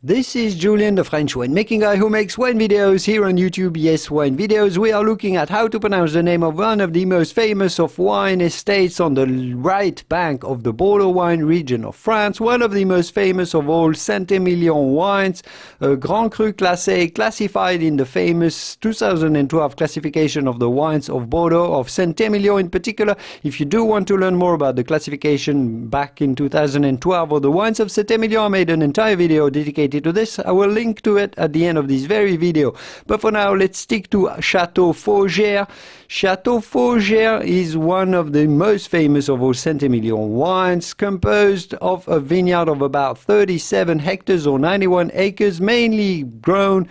This is Julien, the French winemaking guy who makes wine videos here on YouTube. Yes, wine videos. We are looking at how to pronounce the name of one of the most famous of wine estates on the right bank of the Bordeaux wine region of France. One of the most famous of all Saint-Emilion wines, a Grand Cru classé, classified in the famous 2012 classification of the wines of Bordeaux, of Saint-Emilion in particular. If you do want to learn more about the classification back in 2012 of the wines of Saint-Emilion, I made an entire video dedicated to this. I will link to it at the end of this very video. But for now, let's stick to Château Faugères. Château Faugères is one of the most famous of all Saint-Emilion wines, composed of a vineyard of about 37 hectares or 91 acres, mainly growing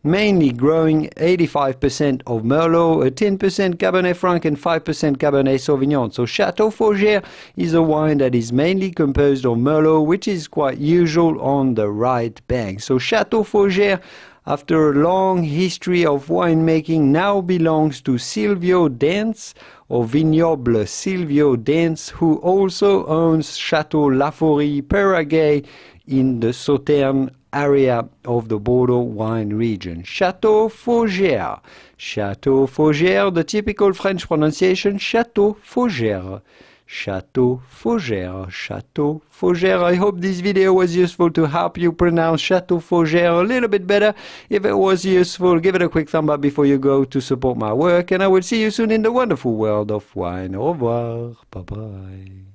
85% of Merlot, 10% Cabernet Franc and 5% Cabernet Sauvignon. So Château Faugères is a wine that is mainly composed of Merlot, which is quite usual on the right bank. So Château Faugères, after a long history of winemaking, now belongs to Siolvio Denx, or Vignoble Siolvio Denx, who also owns Chateau Lafaurie Peyraguey in the Sauternes area of the Bordeaux wine region. Château Faugères. Château Faugères, the typical French pronunciation, Château Faugères. Château Faugères. Château Faugères. I hope this video was useful to help you pronounce Château Faugères a little bit better. If it was useful, give it a quick thumb up before you go to support my work, and I will see you soon in the wonderful world of wine. Au revoir. Bye-bye.